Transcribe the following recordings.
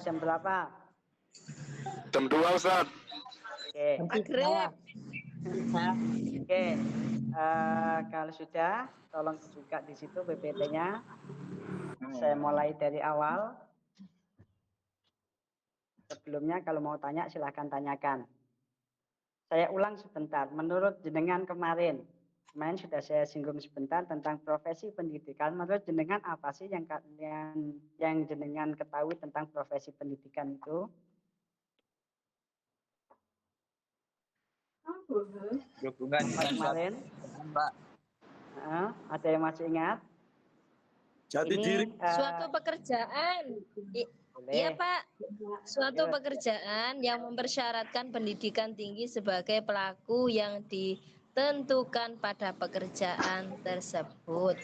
jam berapa? Jam 2, Ustaz. Oke. Maghrib. Oke. Kalau sudah, tolong juga di situ PPT-nya. Saya mulai dari awal. Sebelumnya kalau mau tanya silahkan tanyakan. Saya ulang sebentar. Menurut jenengan kemarin sudah saya singgung sebentar tentang profesi pendidikan. Menurut jenengan apa sih yang jenengan ketahui tentang profesi pendidikan itu? Hubungan Kemarin, Mbak. ada yang masih ingat? Jati diri. Suatu pekerjaan. Iya Pak, suatu pekerjaan yang mempersyaratkan pendidikan tinggi sebagai pelaku yang ditentukan pada pekerjaan tersebut.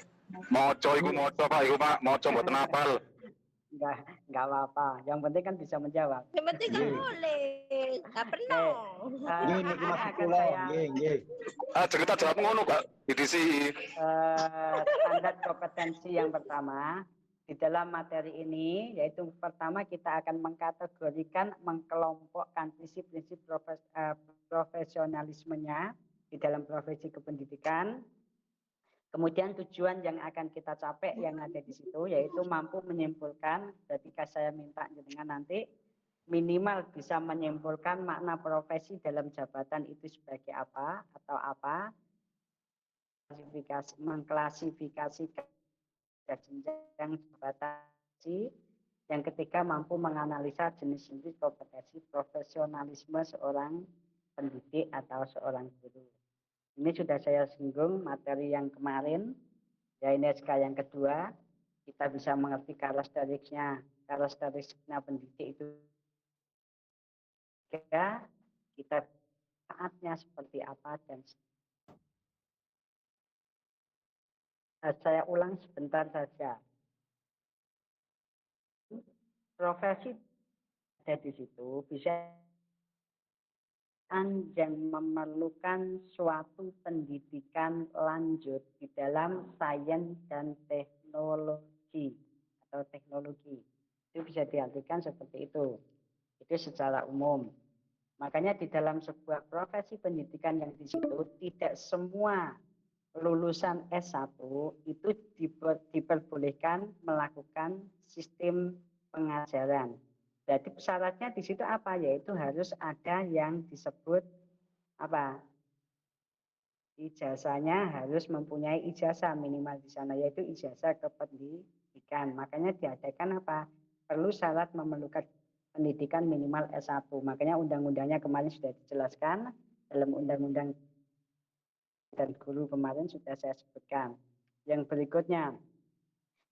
Moco iku moco Pak, iku Pak, moco mboten apal. Enggak apa-apa. Yang penting kan bisa menjawab. Yang penting kan boleh, nggak pernah. Ini masuk kula, nggih. Cerita jawab ngono, Pak. Idisi. Standar kompetensi yang pertama di dalam materi ini yaitu pertama kita akan mengkategorikan, mengkelompokkan prinsip-prinsip profesionalismenya di dalam profesi kependidikan. Kemudian tujuan yang akan kita capai yang ada di situ yaitu mampu menyimpulkan, ketika saya minta dengan nanti minimal bisa menyimpulkan makna profesi dalam jabatan itu sebagai apa atau apa, mengklasifikasikan jenjang jabatan. Yang ketiga mampu menganalisa jenis-jenis kompetensi profesionalisme seorang pendidik atau seorang guru. Ini sudah saya singgung materi yang kemarin, ya ini SK yang kedua, kita bisa mengerti karakteristiknya pendidik itu. Kita saatnya seperti apa dan saya ulang sebentar saja. Profesi ada di situ bisa yang memerlukan suatu pendidikan lanjut di dalam sains dan teknologi atau teknologi. Itu bisa diartikan seperti itu. Itu secara umum. Makanya di dalam sebuah profesi pendidikan yang di situ tidak semua lulusan S1 itu diperbolehkan melakukan sistem pengajaran. Jadi syaratnya di situ apa? Yaitu harus ada yang disebut apa? Ijazahnya harus mempunyai ijazah minimal di sana, yaitu ijazah kependidikan. Makanya diadakan apa? Perlu syarat memerlukan pendidikan minimal S1. Makanya undang-undangnya kemarin sudah dijelaskan dalam undang-undang dan guru kemarin sudah saya sebutkan. Yang berikutnya,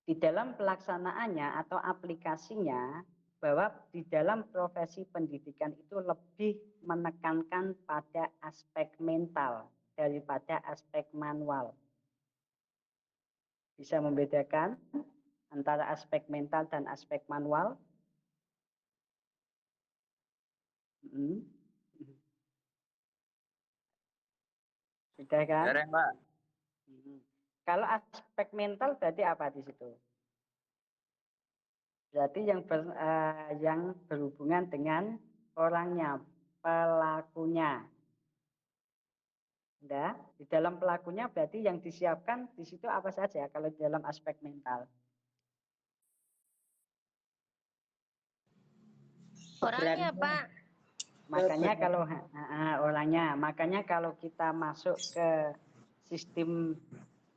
di dalam pelaksanaannya atau aplikasinya, bahwa di dalam profesi pendidikan itu lebih menekankan pada aspek mental daripada aspek manual. Bisa membedakan antara aspek mental dan aspek manual? Sudah kan? Dereng, Pak. Kalau aspek mental berarti apa di situ? Berarti yang berhubungan dengan orangnya, pelakunya. Di dalam pelakunya berarti yang disiapkan di situ apa saja kalau di dalam aspek mental? Orangnya, Pak. Makanya kalau kita masuk ke sistem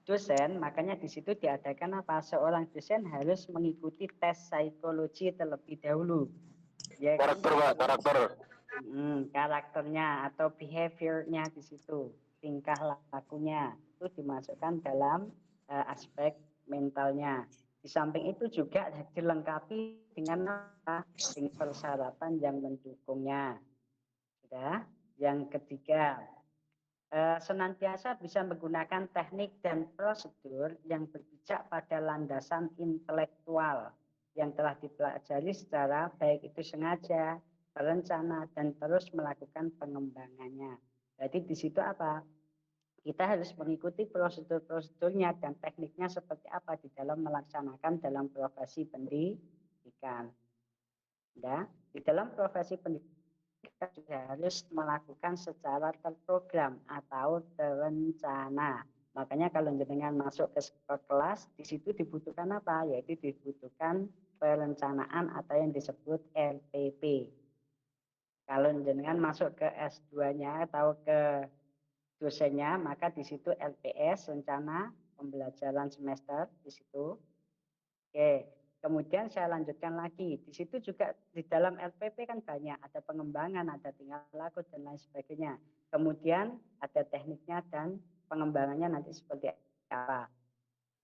dosen, makanya di situ diadakan apa? Seorang dosen harus mengikuti tes psikologi terlebih dahulu. Ya, Karakter, Pak, karakter. Karakternya atau behaviornya di situ, tingkah lakunya itu dimasukkan dalam aspek mentalnya. Di samping itu juga dilengkapi dengan apa? Dengan persyaratan yang mendukungnya. Sudah. Yang ketiga, senantiasa bisa menggunakan teknik dan prosedur yang berpijak pada landasan intelektual yang telah dipelajari secara baik itu sengaja, berencana, dan terus melakukan pengembangannya. Jadi di situ apa? Kita harus mengikuti prosedur-prosedurnya dan tekniknya seperti apa di dalam melaksanakan dalam profesi pendidikan. Ya, di dalam profesi pendidikan kita juga harus melakukan secara terprogram atau terencana. Makanya kalau jenengan masuk ke kelas, di situ dibutuhkan apa? Yaitu dibutuhkan perencanaan atau yang disebut RPP. Kalau jenengan masuk ke S2-nya atau ke dosennya, maka di situ LPS, rencana pembelajaran semester, di situ. Oke, kemudian saya lanjutkan lagi. Di situ juga di dalam LPP kan banyak, ada pengembangan, ada tingkah laku dan lain sebagainya. Kemudian ada tekniknya dan pengembangannya nanti seperti apa.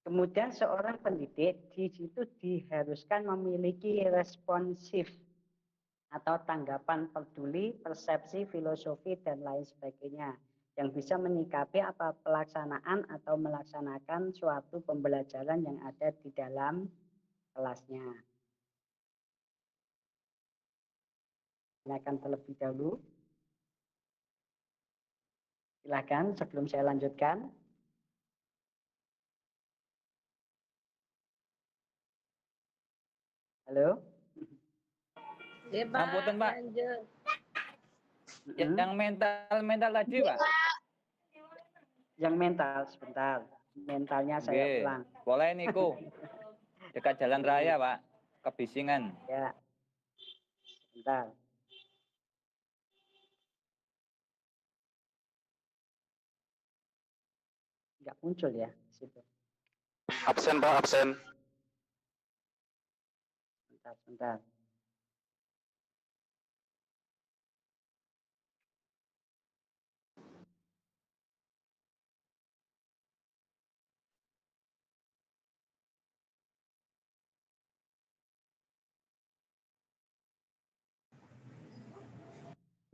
Kemudian seorang pendidik di situ diharuskan memiliki responsif atau tanggapan peduli, persepsi, filosofi dan lain sebagainya yang bisa menyikapi apa pelaksanaan atau melaksanakan suatu pembelajaran yang ada di dalam kelasnya. Silakan terlebih dahulu. Silakan sebelum saya lanjutkan. Halo. Ya, Pak. Ngapunten, Pak. Lanjut. Yang mental tadi, Pak. Yang mental sebentar. Mentalnya saya Oke. ulang. Boleh niku. Dekat jalan raya, Pak. Kebisingan. Ya. Sebentar. Enggak muncul ya situ. Absen Pak, absen. Sebentar.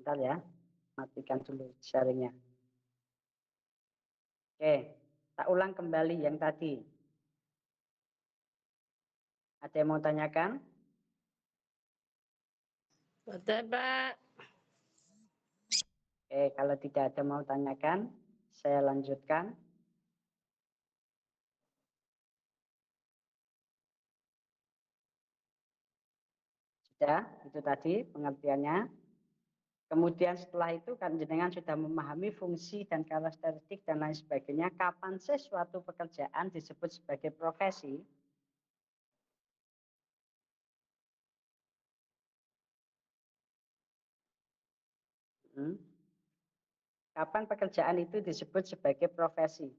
Bentar ya, matikan dulu sharingnya. Oke, tak ulang kembali yang tadi. Ada yang mau tanyakan? Betul, Pak. Oke, kalau tidak ada mau tanyakan, saya lanjutkan. Sudah, itu tadi pengertiannya. Kemudian setelah itu kan jenengan sudah memahami fungsi dan karakteristik dan lain sebagainya. Kapan sesuatu pekerjaan disebut sebagai profesi? Kapan pekerjaan itu disebut sebagai profesi?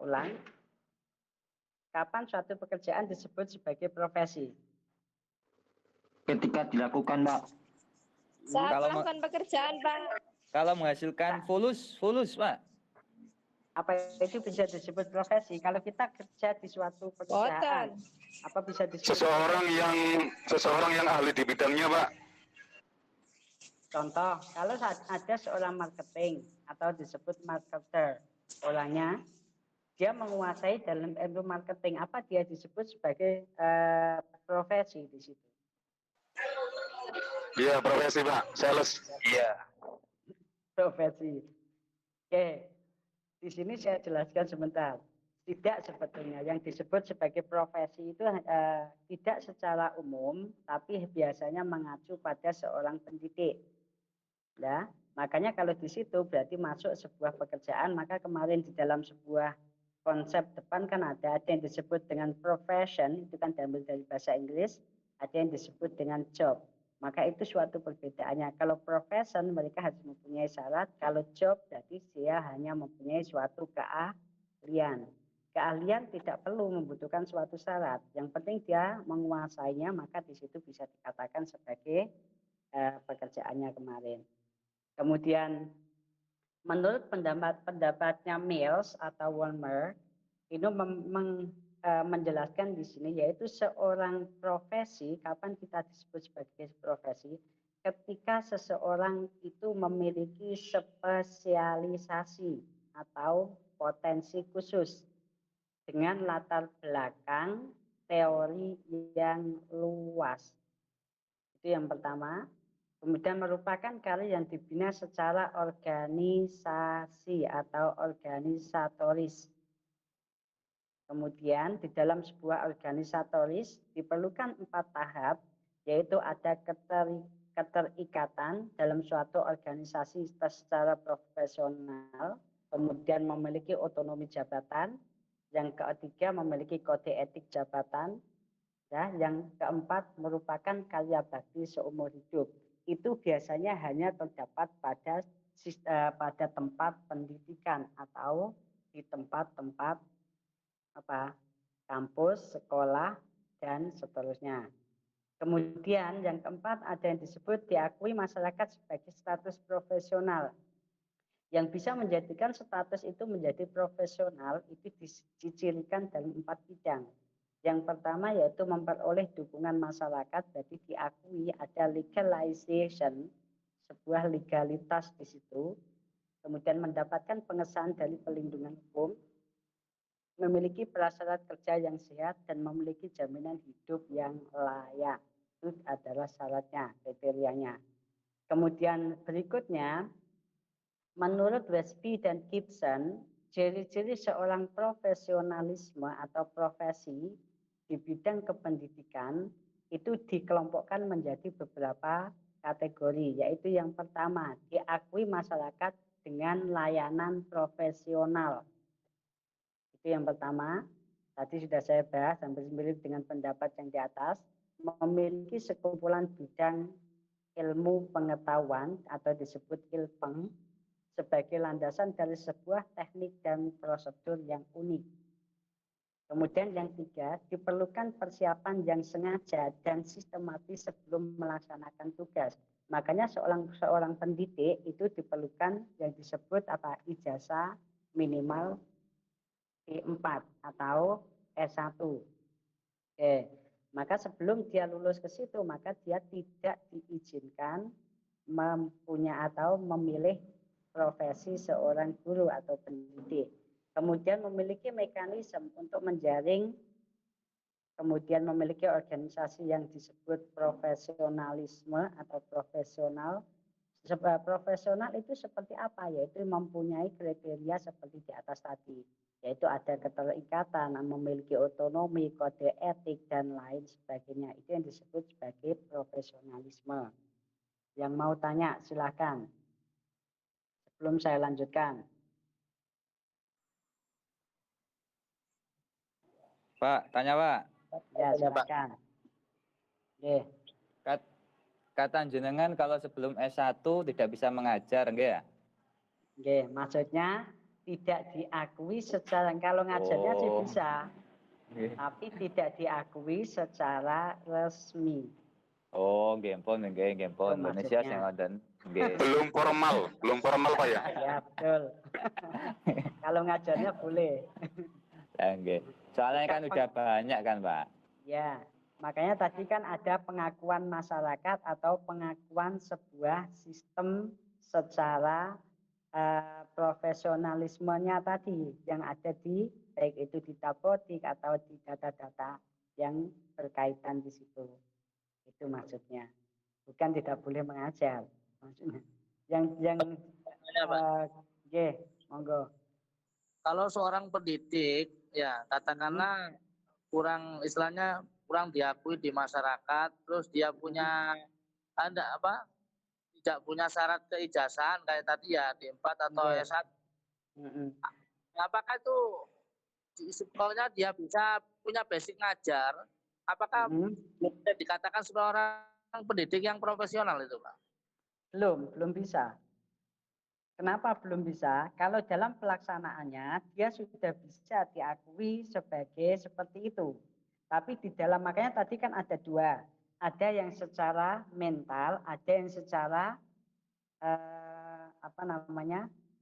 Ulang. Kapan suatu pekerjaan disebut sebagai profesi? Ketika dilakukan, Pak. Saat Kalau melakukan pekerjaan, Pak. Kalau menghasilkan fulus, Pak. Apa itu bisa disebut profesi? Kalau kita kerja di suatu perusahaan, apa bisa disebut Seseorang yang ahli di bidangnya, Pak. contoh, kalau ada seorang marketing atau disebut marketer, orangnya dia menguasai dalam ilmu marketing, apa dia disebut sebagai profesi di situ? Iya, profesi, Pak. Sales. Iya. Profesi. Oke, di sini saya jelaskan sebentar. Tidak sebetulnya yang disebut sebagai profesi itu tidak secara umum, tapi biasanya mengacu pada seorang pendidik. Ya, makanya kalau di situ berarti masuk sebuah pekerjaan, maka kemarin di dalam sebuah konsep depan kan ada yang disebut dengan profession, itu kan diambil dari bahasa Inggris, ada yang disebut dengan job. Maka itu suatu perbedaannya. Kalau profession mereka harus mempunyai syarat, kalau job berarti dia hanya mempunyai suatu keahlian. Keahlian tidak perlu membutuhkan suatu syarat. Yang penting dia menguasainya, maka di situ bisa dikatakan sebagai pekerjaannya kemarin. Kemudian menurut pendapatnya Mills atau Walmer, itu menjelaskan di sini yaitu seorang profesi, kapan kita disebut sebagai profesi, ketika seseorang itu memiliki spesialisasi atau potensi khusus dengan latar belakang teori yang luas. Itu yang pertama. Kemudian merupakan karya yang dibina secara organisasi atau organisatoris. Kemudian di dalam sebuah organisatoris diperlukan 4 tahap, yaitu ada keterikatan dalam suatu organisasi secara profesional, kemudian memiliki otonomi jabatan, yang ketiga memiliki kode etik jabatan, ya, yang keempat merupakan karya bakti seumur hidup. Itu biasanya hanya terdapat pada tempat pendidikan atau di tempat-tempat kampus, sekolah, dan seterusnya. Kemudian yang keempat ada yang disebut diakui masyarakat sebagai status profesional. Yang bisa menjadikan status itu menjadi profesional itu dicirikan dalam 4 bidang. Yang pertama yaitu memperoleh dukungan masyarakat, jadi diakui ada legalization, sebuah legalitas di situ. Kemudian mendapatkan pengesahan dari pelindungan hukum, memiliki prasyarat kerja yang sehat, dan memiliki jaminan hidup yang layak. Itu adalah syaratnya, kriterianya. Kemudian berikutnya, menurut Westby dan Gibson, ciri-ciri seorang profesionalisme atau profesi di bidang kependidikan itu dikelompokkan menjadi beberapa kategori, yaitu yang pertama, diakui masyarakat dengan layanan profesional. Itu yang pertama, tadi sudah saya bahas hampir mirip dengan pendapat yang di atas, memiliki sekumpulan bidang ilmu pengetahuan atau disebut ilpeng sebagai landasan dari sebuah teknik dan prosedur yang unik. Kemudian yang tiga, diperlukan persiapan yang sengaja dan sistematis sebelum melaksanakan tugas. Makanya seorang pendidik itu diperlukan yang disebut ijazah minimal D4 atau S1. Oke, maka sebelum dia lulus ke situ, maka dia tidak diizinkan memilih profesi seorang guru atau pendidik. Kemudian memiliki mekanisme untuk menjaring, kemudian memiliki organisasi yang disebut profesionalisme atau profesional. Profesional itu seperti apa? Yaitu mempunyai kriteria seperti di atas tadi, yaitu ada keterikatan, memiliki otonomi, kode etik, dan lain sebagainya. Itu yang disebut sebagai profesionalisme. Yang mau tanya silakan. Sebelum saya lanjutkan. Pak, tanya Pak. Ya, silakan. Oke. Kata jenengan kalau sebelum S1 tidak bisa mengajar, enggak ya? Oke, maksudnya tidak diakui secara, kalau ngajarnya sih bisa, tapi tidak diakui secara resmi. Oh, gempon, gempon. Indonesia sing ngoten. Belum formal Pak ya? Ya, betul. Kalau ngajarnya boleh. Nggih. Soalnya kan udah banyak kan, Pak. Ya, makanya tadi kan ada pengakuan masyarakat atau pengakuan sebuah sistem secara profesionalismenya tadi yang ada di baik itu di dapodik atau di data-data yang berkaitan di situ. Itu maksudnya. Bukan tidak boleh mengajar. Maksudnya. Monggo. Kalau seorang pendidik, ya katakanlah kurang diakui di masyarakat, terus dia punya tidak punya syarat keijazahan kayak tadi ya D4 atau S1. Apakah itu di sekolahnya dia bisa punya basic ngajar? Apakah bisa dikatakan seorang pendidik yang profesional itu, Pak? Belum bisa. Kenapa belum bisa? Kalau dalam pelaksanaannya dia sudah bisa diakui sebagai seperti itu. Tapi di dalam, makanya tadi kan ada dua. Ada yang secara mental, ada yang secara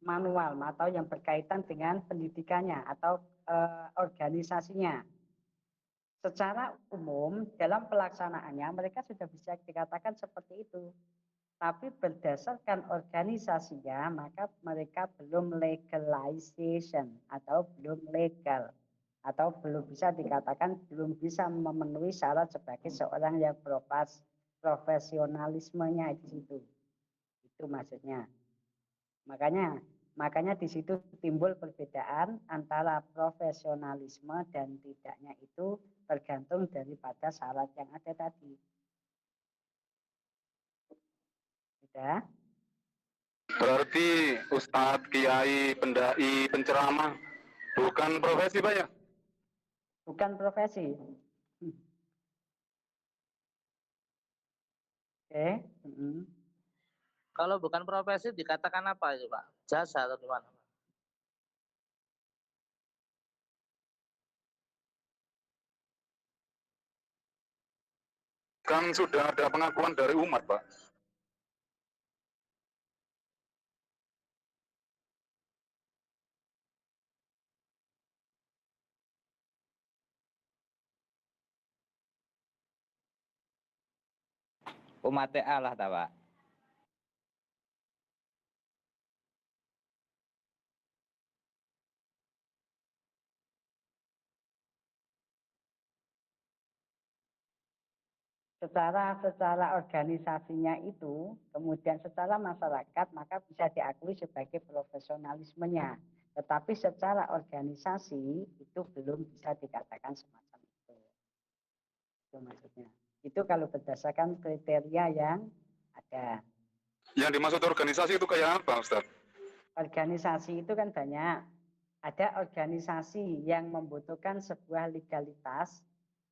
manual atau yang berkaitan dengan pendidikannya atau organisasinya. Secara umum dalam pelaksanaannya mereka sudah bisa dikatakan seperti itu. Tapi berdasarkan organisasinya maka mereka belum legalization atau belum legal atau belum bisa dikatakan belum bisa memenuhi syarat sebagai seorang yang profesionalismenya di situ. Itu maksudnya. Makanya Makanya di situ timbul perbedaan antara profesionalisme dan tidaknya itu tergantung daripada syarat yang ada tadi. Sudah? Berarti ustadz, kiai, pendai, penceramah bukan profesi Pak ya? Bukan profesi. Oke. Kalau bukan profesi dikatakan apa itu Pak? Jasa atau gimana? Kan sudah ada pengakuan dari umat Pak. Umat Allah ta, Pak. Secara organisasinya itu, kemudian secara masyarakat, maka bisa diakui sebagai profesionalismenya. Tetapi secara organisasi itu belum bisa dikatakan semacam itu. Itu maksudnya. Itu kalau berdasarkan kriteria yang ada. Yang dimaksud organisasi itu kayak apa Ustaz? Organisasi itu kan banyak. Ada organisasi yang membutuhkan sebuah legalitas.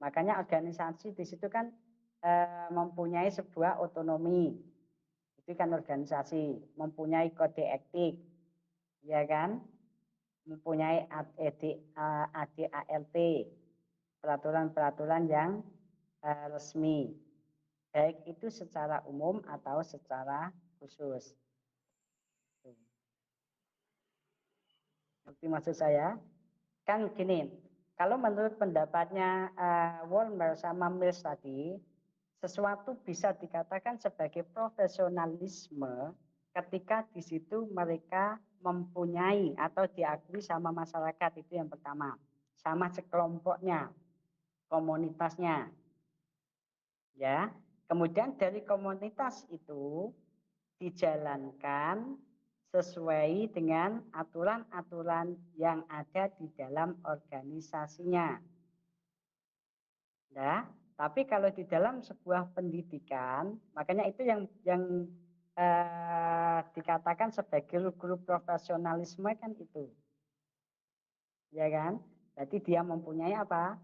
Makanya organisasi di situ kan mempunyai sebuah otonomi, itu kan organisasi, mempunyai kode etik, ya kan, mempunyai ADART, peraturan-peraturan yang resmi, baik itu secara umum atau secara khusus. Seperti maksud saya, kan gini, kalau menurut pendapatnya Wolmer sama Mills tadi, sesuatu bisa dikatakan sebagai profesionalisme ketika di situ mereka mempunyai atau diakui sama masyarakat, itu yang pertama, sama sekelompoknya, komunitasnya, ya. Kemudian dari komunitas itu dijalankan sesuai dengan aturan-aturan yang ada di dalam organisasinya. Ya. Tapi kalau di dalam sebuah pendidikan, makanya itu yang dikatakan sebagai guru profesionalisme kan itu. Ya kan? Jadi dia mempunyai apa?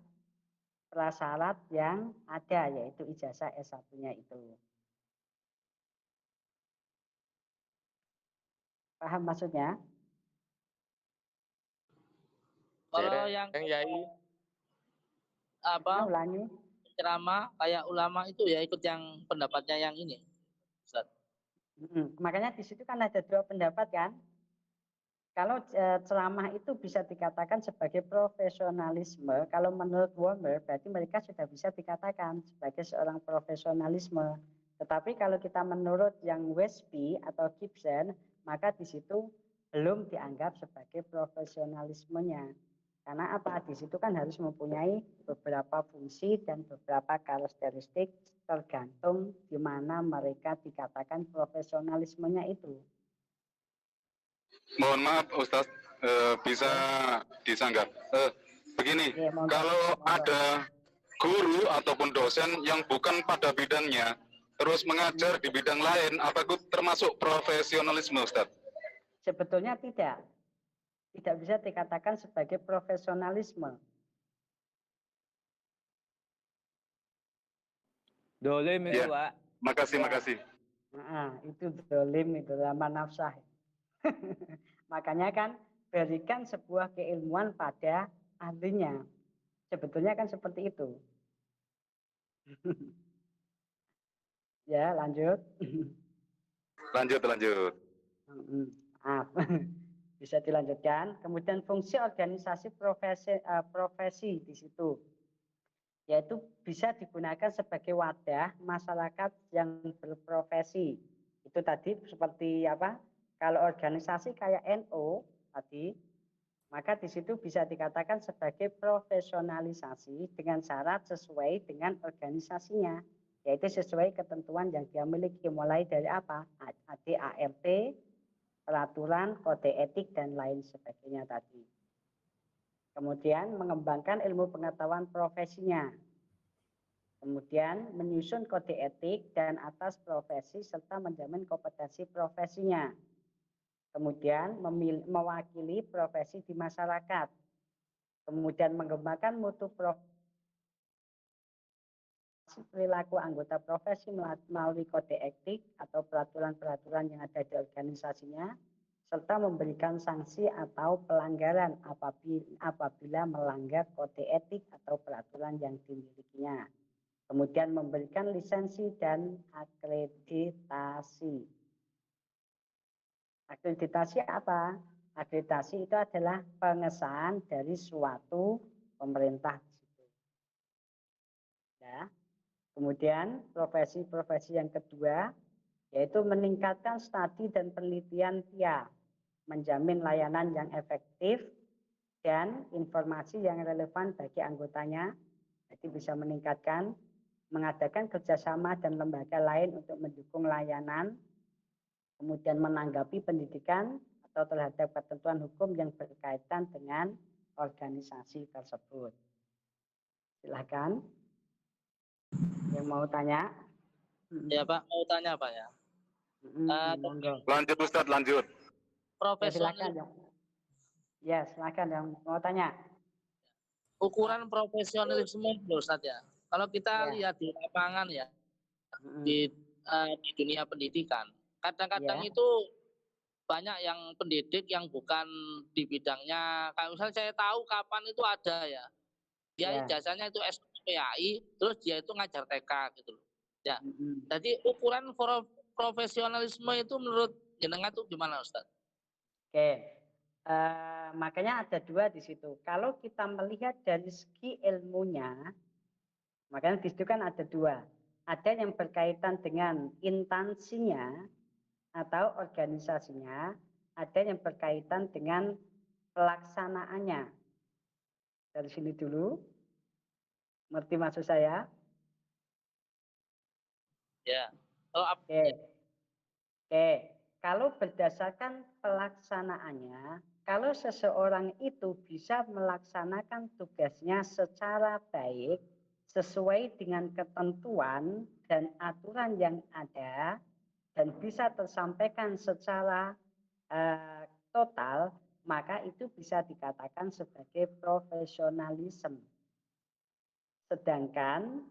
Prasyarat yang ada, yaitu ijazah S1-nya itu. Paham maksudnya? Kalau yang Yai apa? Ulangi. Ceramah kayak ulama itu ya ikut yang pendapatnya yang ini. Ustaz. Makanya di situ kan ada dua pendapat kan. Kalau ceramah itu bisa dikatakan sebagai profesionalisme, kalau menurut Wolmer berarti mereka sudah bisa dikatakan sebagai seorang profesionalisme. Tetapi kalau kita menurut yang Westby atau Gibson, maka di situ belum dianggap sebagai profesionalismenya. Karena apa? Di situ kan harus mempunyai beberapa fungsi dan beberapa karakteristik tergantung di mana mereka dikatakan profesionalismenya itu. Mohon maaf Ustaz, bisa disanggah. Begini, kalau ada guru ataupun dosen yang bukan pada bidangnya, terus mengajar di bidang lain, apa itu termasuk profesionalisme Ustaz? Sebetulnya tidak. Tidak bisa dikatakan sebagai profesionalisme. Dolim itu, Ya. Pak. Makasih. Nah, itu dolim, itu lama nafsah. Makanya kan berikan sebuah keilmuan pada ahlinya. Sebetulnya kan seperti itu. Ya, lanjut. Lanjut. Maaf. Bisa dilanjutkan. Kemudian fungsi organisasi profesi di situ, yaitu bisa digunakan sebagai wadah masyarakat yang berprofesi. Itu tadi seperti apa? Kalau organisasi kayak NU tadi, maka di situ bisa dikatakan sebagai profesionalisasi dengan syarat sesuai dengan organisasinya, yaitu sesuai ketentuan yang dia miliki, mulai dari apa? ADART, peraturan, kode etik, dan lain sebagainya tadi. Kemudian mengembangkan ilmu pengetahuan profesinya. Kemudian menyusun kode etik dan atas profesi serta menjamin kompetensi profesinya. Kemudian mewakili profesi di masyarakat. Kemudian mengembangkan mutu profesi perilaku anggota profesi melalui kode etik atau peraturan-peraturan yang ada di organisasinya, serta memberikan sanksi atau pelanggaran apabila melanggar kode etik atau peraturan yang dimilikinya. Kemudian memberikan lisensi dan akreditasi. Akreditasi apa? Akreditasi itu adalah pengesahan dari suatu pemerintah. Ya. Kemudian profesi-profesi yang kedua yaitu meningkatkan studi dan penelitian TIA, menjamin layanan yang efektif dan informasi yang relevan bagi anggotanya. Jadi bisa meningkatkan, mengadakan kerjasama dan lembaga lain untuk mendukung layanan, kemudian menanggapi pendidikan atau terhadap ketentuan hukum yang berkaitan dengan organisasi tersebut. Silakan. Yang mau tanya? Ya Pak, mau tanya Pak ya. Lanjut Ustadz, lanjut. Profesional. Ya, silakan yang mau tanya. Ukuran profesionalisme itu Ustadz ya. Kalau kita lihat di lapangan ya, di dunia pendidikan, kadang-kadang itu banyak yang pendidik yang bukan di bidangnya. Kalau misalnya saya tahu kapan itu ada ya, dia ijazahnya itu SPAI, terus dia itu ngajar TK gitu loh. Ya, jadi ukuran profesionalisme itu menurut jenengan itu gimana Ustaz? Oke, makanya ada dua di situ. Kalau kita melihat dari segi ilmunya, makanya di situ kan ada dua. Ada yang berkaitan dengan instansinya atau organisasinya, ada yang berkaitan dengan pelaksanaannya. Dari sini dulu, ngerti maksud saya? Ya. Oke. Kalau berdasarkan pelaksanaannya, kalau seseorang itu bisa melaksanakan tugasnya secara baik, sesuai dengan ketentuan dan aturan yang ada, dan bisa tersampaikan secara total, maka itu bisa dikatakan sebagai profesionalisme. Sedangkan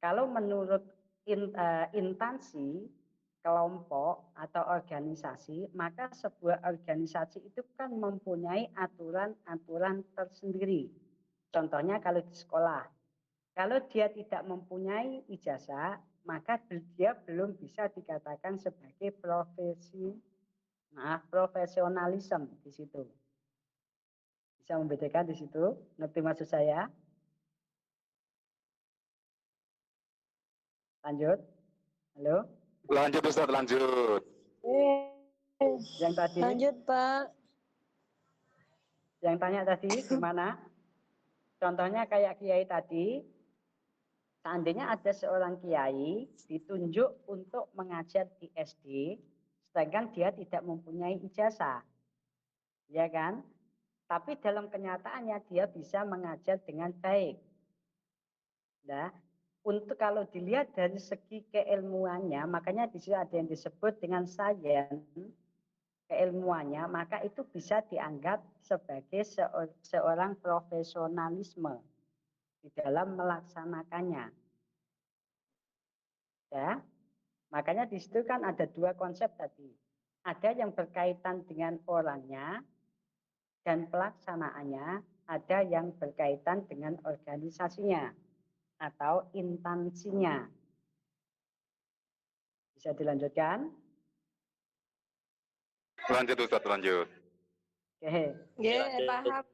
kalau menurut instansi, kelompok atau organisasi, maka sebuah organisasi itu kan mempunyai aturan-aturan tersendiri. Contohnya kalau di sekolah, kalau dia tidak mempunyai ijazah, maka dia belum bisa dikatakan sebagai profesionalisme di situ. Bisa membedakan di situ, ngerti maksud saya? Lanjut. Halo? Lanjut Ustaz, lanjut. Yang tadi? Lanjut Pak. Yang tanya tadi gimana? Contohnya kayak kiai tadi, seandainya ada seorang kiai ditunjuk untuk mengajar di SD, sedangkan dia tidak mempunyai ijazah. Ya kan? Tapi dalam kenyataannya dia bisa mengajar dengan baik. Nah, untuk kalau dilihat dari segi keilmuannya, makanya di sini ada yang disebut dengan sains keilmuannya, maka itu bisa dianggap sebagai seorang profesionalisme di dalam melaksanakannya. Ya, makanya di situ kan ada dua konsep tadi. Ada yang berkaitan dengan orangnya dan pelaksanaannya, ada yang berkaitan dengan organisasinya atau instansinya. Bisa dilanjutkan? Lanjut Ustaz, lanjut. Oke. Ya, paham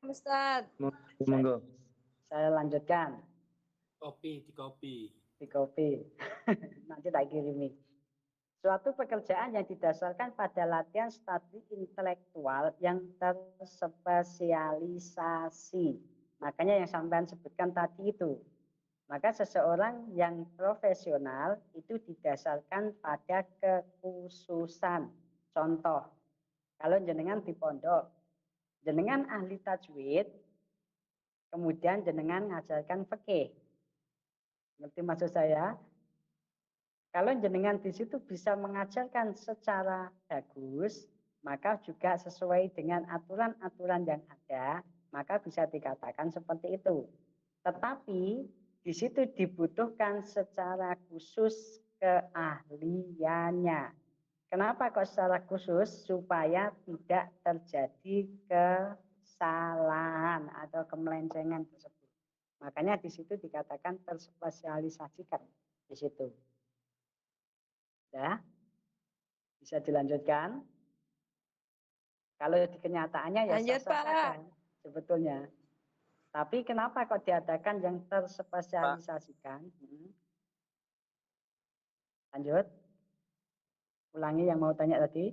Ustaz. Monggo. Saya lanjutkan. Di Kopi. Nanti tak kirimi. Suatu pekerjaan yang didasarkan pada latihan studi intelektual yang terspesialisasi. Makanya yang sampean sebutkan tadi itu. Maka seseorang yang profesional itu didasarkan pada kekhususan. Contoh, Kalau jenengan di pondok, jenengan ahli tajwid, kemudian jenengan ngajarkan fikih. Ngerti maksud saya? Kalau jenengan di situ bisa mengajarkan secara bagus, maka juga sesuai dengan aturan-aturan yang ada, maka bisa dikatakan seperti itu. Tetapi di situ dibutuhkan secara khusus keahliannya. Kenapa kok secara khusus? Supaya tidak terjadi kesalahan atau kemelencengan tersebut. Makanya di situ dikatakan terspesialisasikan di situ. Ya, bisa dilanjutkan. Kalau di kenyataannya ya Lanjut, sah-sah Pak. saja sebetulnya. Tapi kenapa kok diadakan yang terspesialisasikan? Lanjut. Ulangi yang mau tanya tadi.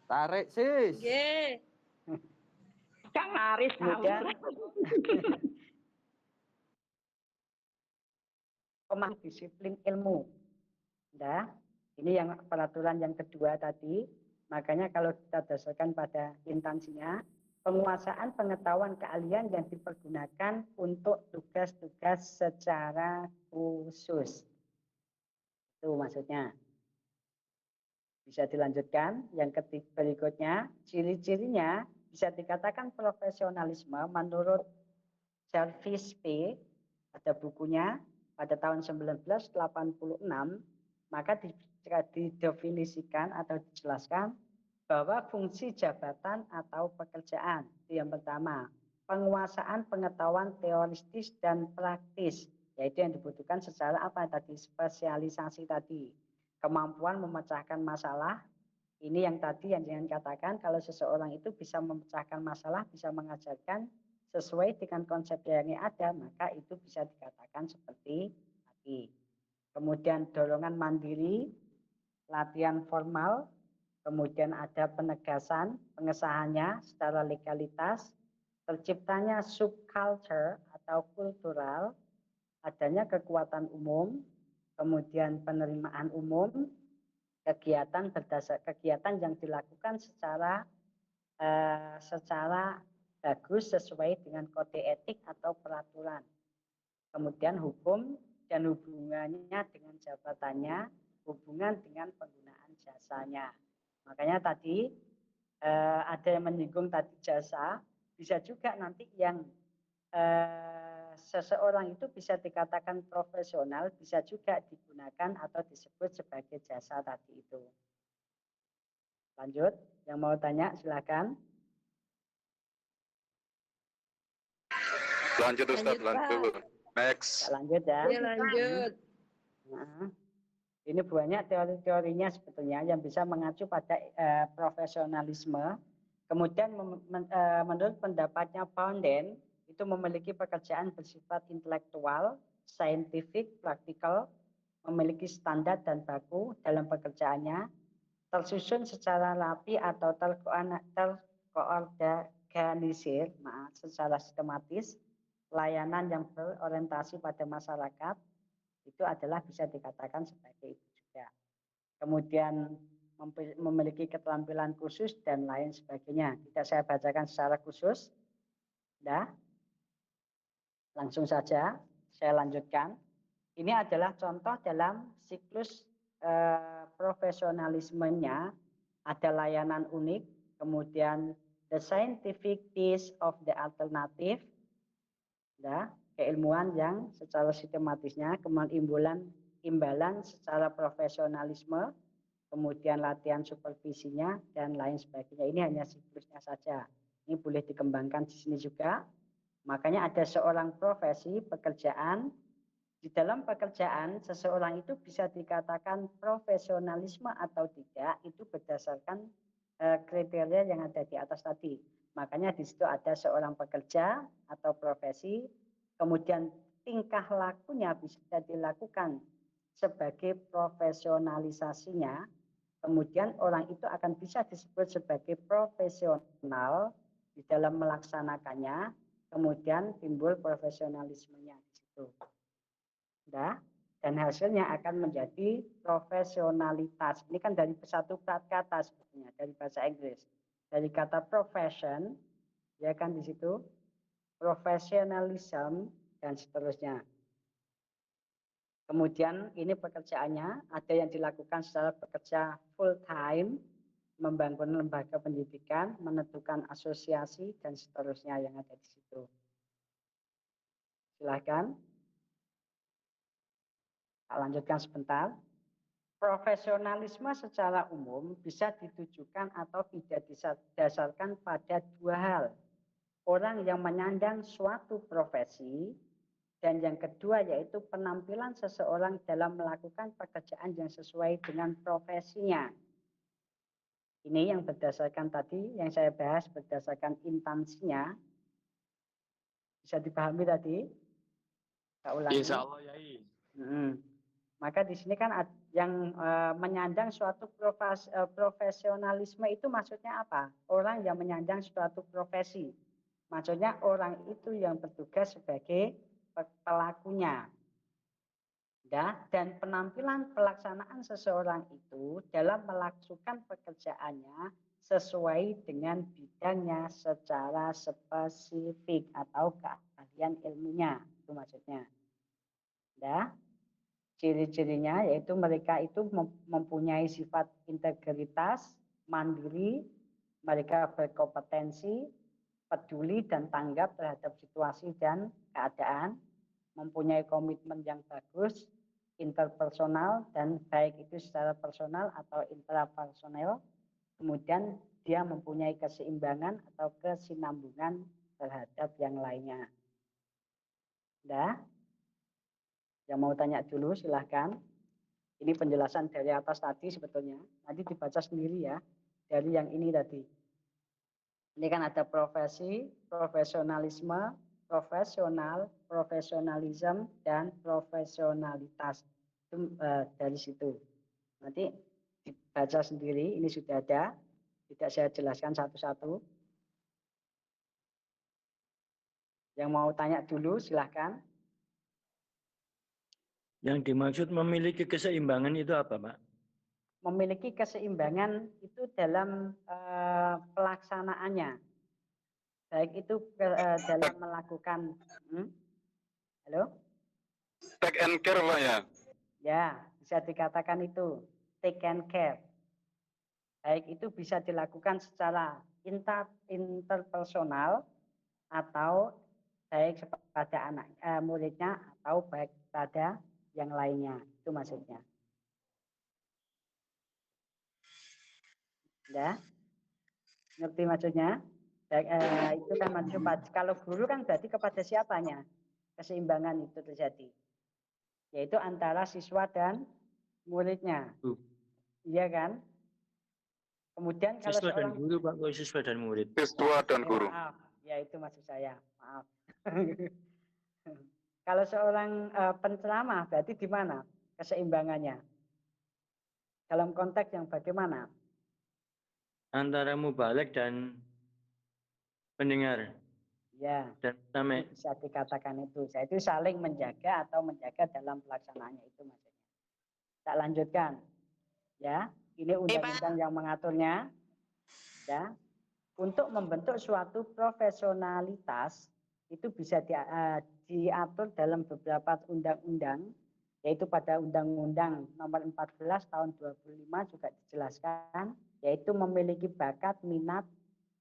Tarik, sis. Kang Aris Kemudian pemahami disiplin ilmu. Nah, ini yang peraturan yang kedua tadi. Makanya kalau kita dasarkan pada instansinya, penguasaan pengetahuan keahlian yang dipergunakan untuk tugas-tugas secara khusus. Itu maksudnya. Bisa dilanjutkan. Yang ketiga berikutnya, ciri-cirinya bisa dikatakan profesionalisme menurut Service P, ada bukunya pada tahun 1986, maka didefinisikan atau dijelaskan bahwa fungsi jabatan atau pekerjaan. Itu yang pertama, penguasaan pengetahuan teoristis dan praktis, yaitu yang dibutuhkan secara apa tadi, spesialisasi tadi. Kemampuan memecahkan masalah, ini yang tadi yang jangan katakan, kalau seseorang itu bisa memecahkan masalah, bisa mengajarkan sesuai dengan konsep yang ada, maka itu bisa dikatakan seperti tadi. Kemudian dorongan mandiri, latihan formal, kemudian ada penegasan, pengesahannya secara legalitas, terciptanya subculture atau kultural, adanya kekuatan umum, kemudian penerimaan umum, kegiatan yang dilakukan secara bagus sesuai dengan kode etik atau peraturan. Kemudian hukum dan hubungannya dengan jabatannya, hubungan dengan penggunaan jasanya. Makanya tadi ada yang menyinggung tadi jasa, bisa juga nanti yang seseorang itu bisa dikatakan profesional, bisa juga digunakan atau disebut sebagai jasa tadi itu. Lanjut, yang mau tanya silakan. Lanjut Ustadz, lanjut. Next. Lanjut ya. Ya, lanjut. Nah, ini banyak teori-teorinya sebetulnya yang bisa mengacu pada profesionalisme. Kemudian menurut pendapatnya Pounden, itu memiliki pekerjaan bersifat intelektual, saintifik, praktikal, memiliki standar dan baku dalam pekerjaannya, tersusun secara rapi atau terkoordinasir, secara sistematis, layanan yang berorientasi pada masyarakat, itu adalah bisa dikatakan sebagai itu juga. Kemudian memiliki keterampilan khusus dan lain sebagainya. Tidak saya bacakan secara khusus. Dah. Langsung saja saya lanjutkan. Ini adalah contoh dalam siklus profesionalismenya. Ada layanan unik, kemudian the scientific piece of the alternative, ya, keilmuan yang secara sistematisnya, kemudian imbalan secara profesionalisme, kemudian latihan supervisinya dan lain sebagainya. Ini hanya siklusnya saja. Ini boleh dikembangkan di sini juga. Makanya ada seorang profesi pekerjaan. Di dalam pekerjaan seseorang itu bisa dikatakan profesionalisme atau tidak itu berdasarkan kriteria yang ada di atas tadi. Makanya di situ ada seorang pekerja atau profesi, kemudian tingkah lakunya bisa dilakukan sebagai profesionalisasinya, kemudian orang itu akan bisa disebut sebagai profesional di dalam melaksanakannya, kemudian timbul profesionalismenya di situ. Sudah? dan hasilnya akan menjadi profesionalitas. Ini kan dari satu kata sebetulnya, dari bahasa Inggris. Dari kata profession, ya kan di situ, professionalism, dan seterusnya. Kemudian ini pekerjaannya, ada yang dilakukan secara pekerja full time, membangun lembaga pendidikan, menentukan asosiasi, dan seterusnya yang ada di situ. Silakan. Tak lanjutkan sebentar. Profesionalisme secara umum bisa ditujukan atau tidak didasarkan pada dua hal. Orang yang menyandang suatu profesi, dan yang kedua yaitu penampilan seseorang dalam melakukan pekerjaan yang sesuai dengan profesinya. Ini yang berdasarkan tadi, yang saya bahas berdasarkan instansinya. Bisa dipahami tadi? Saya ulangi. Insya Allah, Yai. Maka di sini kan yang menyandang suatu profesionalisme itu maksudnya apa? Orang yang menyandang suatu profesi. Maksudnya orang itu yang bertugas sebagai pelakunya. Dan penampilan pelaksanaan seseorang itu dalam melakukan pekerjaannya sesuai dengan bidangnya secara spesifik atau keahlian ilmunya. Itu maksudnya. Ciri-cirinya yaitu mereka itu mempunyai sifat integritas, mandiri, mereka berkompetensi, peduli dan tanggap terhadap situasi dan keadaan, mempunyai komitmen yang bagus, interpersonal dan baik itu secara personal atau intrapersonal, kemudian dia mempunyai keseimbangan atau kesinambungan terhadap yang lainnya. Yang mau tanya dulu silahkan. Ini penjelasan dari atas tadi sebetulnya. Nanti dibaca sendiri ya. Dari yang ini tadi. Ini kan ada profesi, profesionalisme, profesional, profesionalism, dan profesionalitas. Itu dari situ. Nanti dibaca sendiri. Ini sudah ada. Tidak saya jelaskan satu-satu. Yang mau tanya dulu silahkan. Yang dimaksud memiliki keseimbangan itu apa, Pak? Memiliki keseimbangan itu dalam pelaksanaannya. Baik itu dalam melakukan halo? Take and care, Pak ya? Ya, bisa dikatakan itu. Take and care. Baik itu bisa dilakukan secara interpersonal atau baik kepada anak muridnya atau baik pada yang lainnya. Itu maksudnya. Ya, ngerti maksudnya? Itu kan maksudnya kalau guru kan berarti kepada siapanya keseimbangan itu terjadi, yaitu antara siswa dan muridnya, iya kan? Kemudian kalau siswa seorang dan guru, Pak, siswa dan murid. Siswa dan guru. Maaf, ya itu maksud saya, maaf. Kalau seorang penceramah berarti di mana keseimbangannya? Dalam konteks yang bagaimana? Antara mubalek dan pendengar. Ya, Dan bisa dikatakan itu. Itu saling menjaga atau menjaga dalam pelaksanaannya itu maksudnya. Tak lanjutkan. Ya, ini undang-undang yang mengaturnya. Ya, untuk membentuk suatu profesionalitas itu bisa diatur dalam beberapa undang-undang, yaitu pada Undang-Undang Nomor 14 Tahun 25 juga dijelaskan, yaitu memiliki bakat, minat,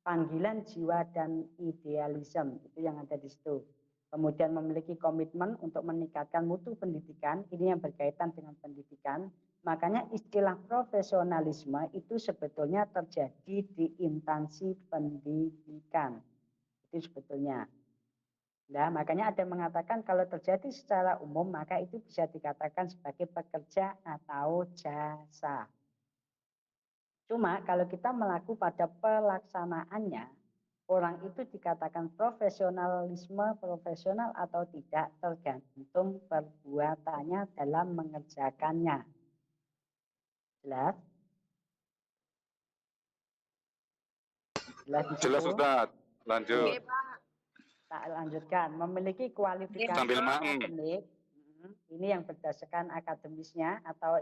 panggilan jiwa dan idealisme, itu yang ada di situ. Kemudian memiliki komitmen untuk meningkatkan mutu pendidikan, ini yang berkaitan dengan pendidikan. Makanya istilah profesionalisme itu sebetulnya terjadi di instansi pendidikan. Itu sebetulnya. Nah, makanya ada yang mengatakan kalau terjadi secara umum maka itu bisa dikatakan sebagai pekerja atau jasa. Cuma kalau kita melakukan pada pelaksanaannya, orang itu dikatakan profesional atau tidak tergantung perbuatannya dalam mengerjakannya. Jelas? Jelas, Ustaz. Lanjut. Tak lanjutkan. Memiliki kualifikasi akademik. Ini yang berdasarkan akademisnya atau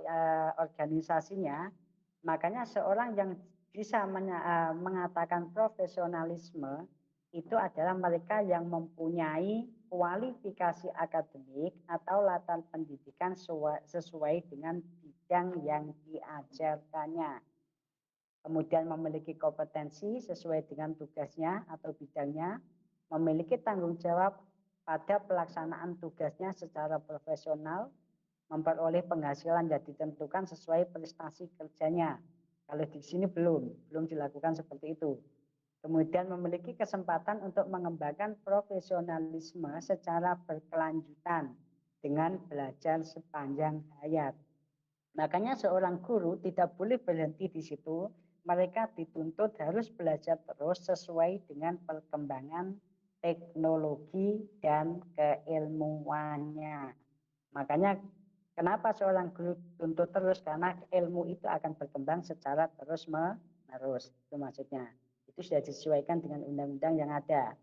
organisasinya. Makanya seorang yang bisa mengatakan profesionalisme itu adalah mereka yang mempunyai kualifikasi akademik atau latar pendidikan sesuai dengan bidang yang diajarkannya. Kemudian memiliki kompetensi sesuai dengan tugasnya atau bidangnya, memiliki tanggung jawab pada pelaksanaan tugasnya secara profesional, memperoleh penghasilan yang ditentukan sesuai prestasi kerjanya. Kalau di sini belum dilakukan seperti itu. Kemudian memiliki kesempatan untuk mengembangkan profesionalisme secara berkelanjutan dengan belajar sepanjang hayat. Makanya seorang guru tidak boleh berhenti di situ. Mereka dituntut harus belajar terus sesuai dengan perkembangan teknologi dan keilmuannya. Makanya kenapa seorang guru tuntut terus? Karena ilmu itu akan berkembang secara terus-menerus. Itu maksudnya. Itu sudah disesuaikan dengan undang-undang yang ada.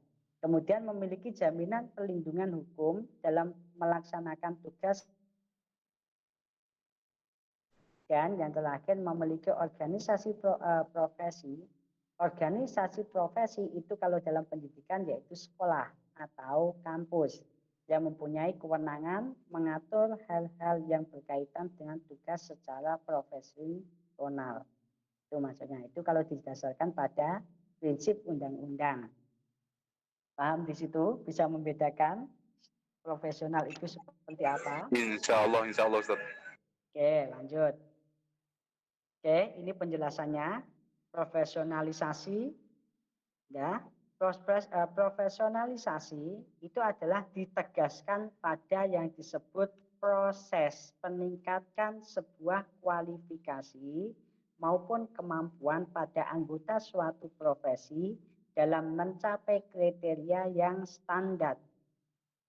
Kemudian memiliki jaminan perlindungan hukum dalam melaksanakan tugas. Dan yang terakhir memiliki organisasi profesi. Organisasi profesi itu kalau dalam pendidikan yaitu sekolah atau kampus yang mempunyai kewenangan mengatur hal-hal yang berkaitan dengan tugas secara profesional. Itu maksudnya. Itu kalau didasarkan pada prinsip undang-undang. Paham di situ? Bisa membedakan profesional itu seperti apa? Insya Allah Ustaz. Oke, lanjut. Oke, ini penjelasannya. Profesionalisasi, ya. Profesionalisasi itu adalah ditegaskan pada yang disebut proses peningkatkan sebuah kualifikasi maupun kemampuan pada anggota suatu profesi dalam mencapai kriteria yang standar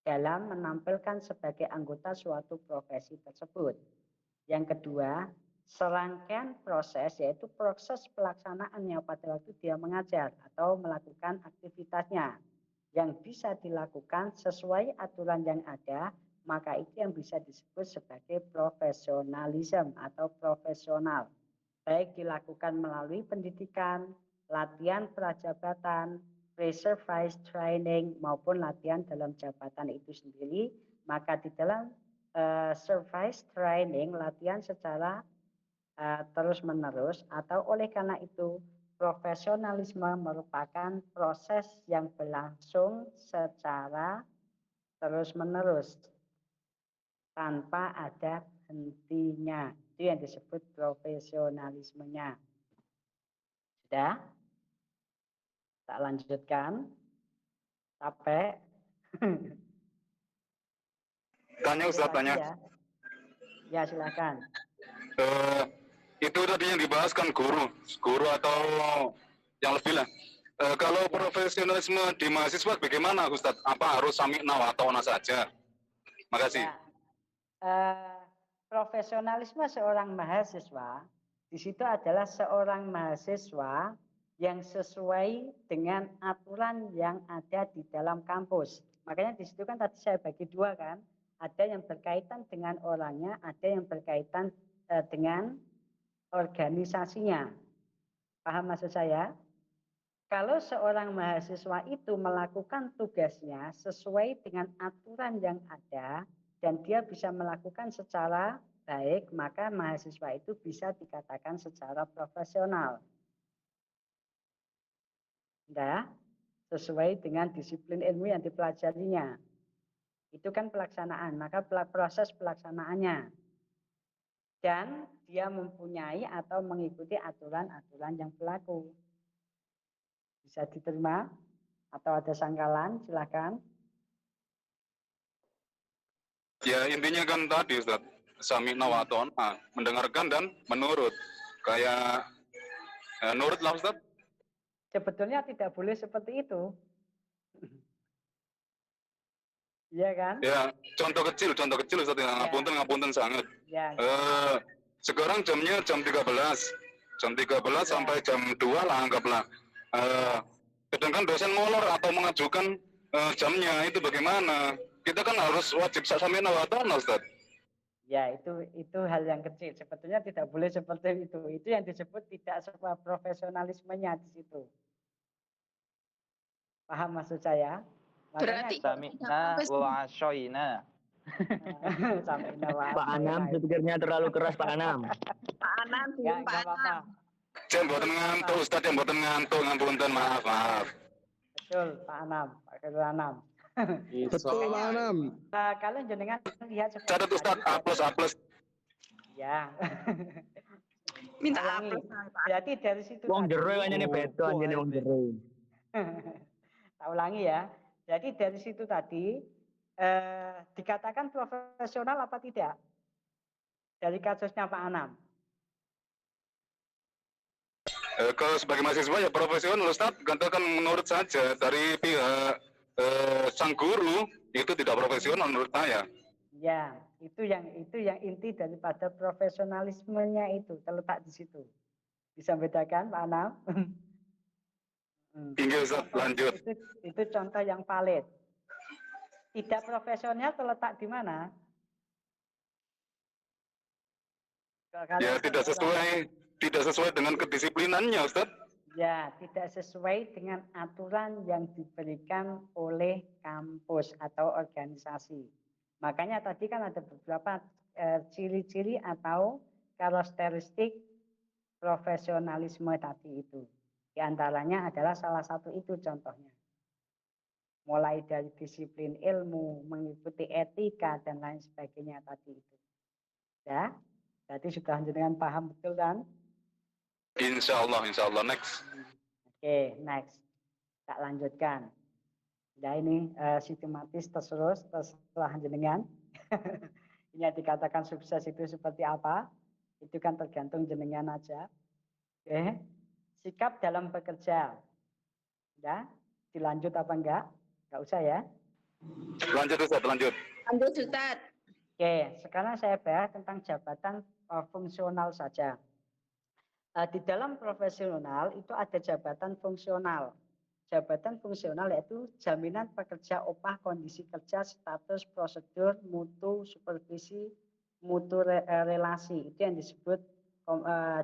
dalam menampilkan sebagai anggota suatu profesi tersebut. Yang kedua, serangkaian proses yaitu proses pelaksanaannya pada waktu dia mengajar atau melakukan aktivitasnya yang bisa dilakukan sesuai aturan yang ada, maka itu yang bisa disebut sebagai profesionalisme atau profesional. Baik dilakukan melalui pendidikan, latihan prajabatan, pre-service training maupun latihan dalam jabatan itu sendiri, maka di dalam service training latihan secara terus-menerus atau oleh karena itu profesionalisme merupakan proses yang berlangsung secara terus-menerus tanpa ada hentinya. Itu yang disebut profesionalismenya. Sudah? Tak lanjutkan. Capek? Tanya Ustaz, tanya. Ya, silakan. Itu tadi yang dibahas kan guru atau yang lebih lah. Kalau profesionalisme di mahasiswa bagaimana Ustaz? Apa harus sami'na wa ta'na saja? Makasih. Ya, profesionalisme seorang mahasiswa di situ adalah seorang mahasiswa yang sesuai dengan aturan yang ada di dalam kampus. Makanya di situ kan tadi saya bagi dua kan, ada yang berkaitan dengan orangnya, ada yang berkaitan dengan organisasinya. Paham maksud saya? Kalau seorang mahasiswa itu melakukan tugasnya sesuai dengan aturan yang ada dan dia bisa melakukan secara baik, maka mahasiswa itu bisa dikatakan secara profesional. Nah, sesuai dengan disiplin ilmu yang dipelajarinya. Itu kan pelaksanaan, maka proses pelaksanaannya. Dan dia mempunyai atau mengikuti aturan-aturan yang berlaku. Bisa diterima atau ada sangkalan, silakan. Ya intinya kan tadi Ustaz, sami'na wa ta'na, mendengarkan dan menurut. Kayak nurut lah Ustaz. Sebetulnya tidak boleh seperti itu. Iya kan? Ya, contoh kecil Ustaz, ya. Ngapunten sangat. Ya. Sekarang jamnya jam 13. Jam 13 sampai jam 2 lah anggaplah. Sedangkan dosen molor atau mengajukan jamnya itu bagaimana? kita kan harus wajib samina wa ta'na, Ustaz. Ya, itu hal yang kecil. Sebetulnya tidak boleh seperti itu. Itu yang disebut tidak sebuah profesionalismenya di situ. Paham maksud saya? Berarti Sami'na wa asyayna. Samina wa Pak Anam pikirnya terlalu keras Pak Anam. Pak Anam, Enggak Pak apa-apa. Anam. Saya mboten ngantuk, Ustaz, yang mboten ngantuk, ngapunten, maaf. Betul, Pak Anam, Pak Khairul Anam. Betul, Pak Anam. Kalau jenengan lihat Catat Ustaz, A+. Ya. Minta Ulangi. apa? Berarti dari situ Wong tadi- jero ini beto anjene wong jero. Tak ulangi ya. Jadi dari situ tadi dikatakan profesional apa tidak? Dari kasusnya Pak Anam. Kalau sebagai mahasiswa ya profesional, Ustaz, katakan menurut saja dari pihak sang guru itu tidak profesional menurut saya. Ya, itu yang inti daripada profesionalismenya itu terletak di situ. Bisa bedakan Pak Anam? Hingga Ustaz, lanjut. Itu contoh yang valid. Tidak profesional terletak di mana? Ya tidak sesuai dengan kedisiplinannya, Ustaz. Ya, tidak sesuai dengan aturan yang diberikan oleh kampus atau organisasi. Makanya tadi kan ada beberapa ciri-ciri atau karakteristik profesionalisme tadi itu. Di antaranya adalah salah satu itu contohnya. Mulai dari disiplin ilmu, mengikuti etika, dan lain sebagainya tadi itu. Ya, berarti sudah jenengan paham betul kan? Insya Allah, next. Oke, next. Tak lanjutkan. Ya ini sistematis terus setelah jenengan. Ini yang dikatakan sukses itu seperti apa? Itu kan tergantung jenengan aja. Oke. Sikap dalam bekerja. Ya, dilanjut apa enggak? Enggak usah ya. Lanjut Ustaz, lanjut. Lanjut, Ustaz. Oke, sekarang saya bahas tentang jabatan fungsional saja. Di dalam profesional itu ada jabatan fungsional. Jabatan fungsional yaitu jaminan pekerja upah, kondisi kerja, status, prosedur, mutu, supervisi, mutu relasi. Itu yang disebut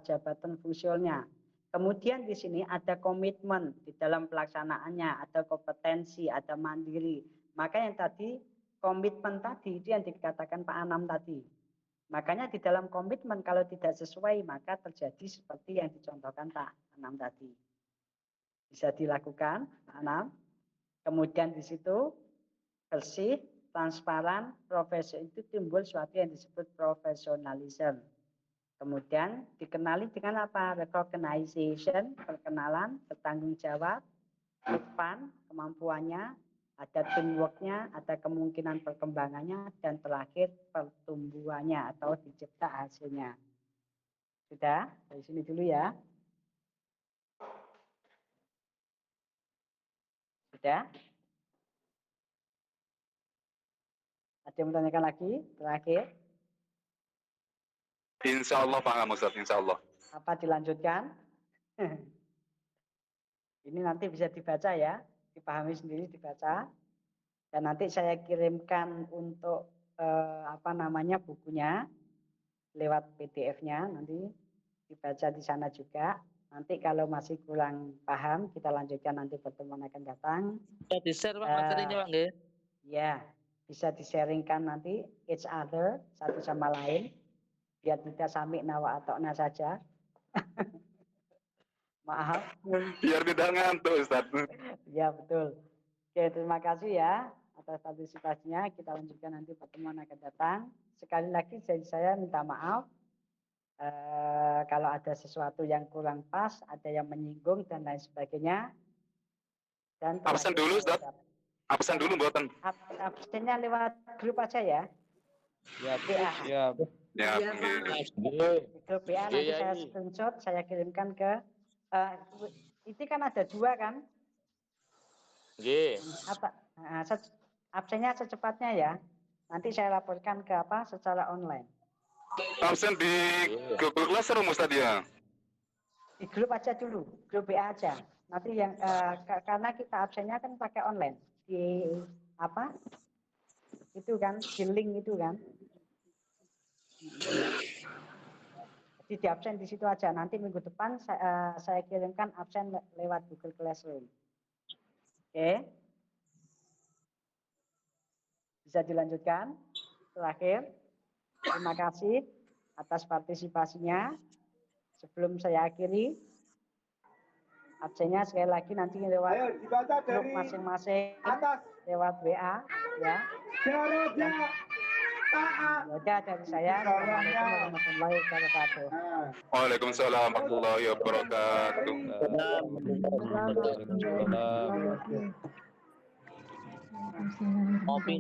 jabatan fungsionalnya. Kemudian di sini ada komitmen di dalam pelaksanaannya, ada kompetensi, ada mandiri. Maka yang tadi komitmen tadi itu yang dikatakan Pak Anam tadi. Makanya di dalam komitmen kalau tidak sesuai maka terjadi seperti yang dicontohkan Pak Anam tadi. Bisa dilakukan Pak Anam. Kemudian di situ bersih, transparan, profesi itu timbul suatu yang disebut professionalism. Kemudian dikenali dengan apa? Recognition, perkenalan, bertanggung jawab, fun, kemampuannya, ada teamworknya, ada kemungkinan perkembangannya, dan terakhir pertumbuhannya atau dicipta hasilnya. Sudah? Dari sini dulu ya. Sudah? Ada yang menanyakan lagi? Terakhir? Insya Allah paham Ustaz, insya Allah. Apa dilanjutkan? Ini nanti bisa dibaca ya, dipahami sendiri, dibaca. Dan nanti saya kirimkan untuk bukunya lewat PDF-nya, nanti dibaca di sana juga. Nanti kalau masih kurang paham, kita lanjutkan nanti pertemuan akan datang. Bisa di-share Pak materinya Pak nggih? Ya, bisa di-sharingkan nanti each other, satu sama lain. Biar tidak samik nawa atokna saja. Maaf. Biar tidak ngantuk Ustaz. Ya betul. Oke, terima kasih ya atas partisipasinya. Kita lanjutkan nanti pertemuan akan datang. Sekali lagi saya minta maaf kalau ada sesuatu yang kurang pas, ada yang menyinggung dan lain sebagainya. Dan Absen dulu Ustaz. Absen dulu buatan. Absennya lewat grup aja ya. Ya, WA. siap. Ya, Grup WA nanti saya screenshot, saya kirimkan ke itu kan ada 2 kan? Nggih. Absennya secepatnya ya. Nanti saya laporkan ke secara online. absen di Google Classroom Ustaz ya. Di grup aja dulu, grup WA aja. Nanti yang karena kita absennya kan pakai online di itu kan, di link itu kan. Jadi di absen di situ aja. Nanti minggu depan saya kirimkan absen lewat Google Classroom. Oke. Bisa dilanjutkan. Terakhir, terima kasih atas partisipasinya. Sebelum saya akhiri, absennya sekali lagi nanti lewat grup masing-masing, lewat WA, ya. Ya dari saya. Assalamualaikum warahmatullahi wabarakatuh. Waalaikumsalam warahmatullahi wabarakatuh. Ngopi.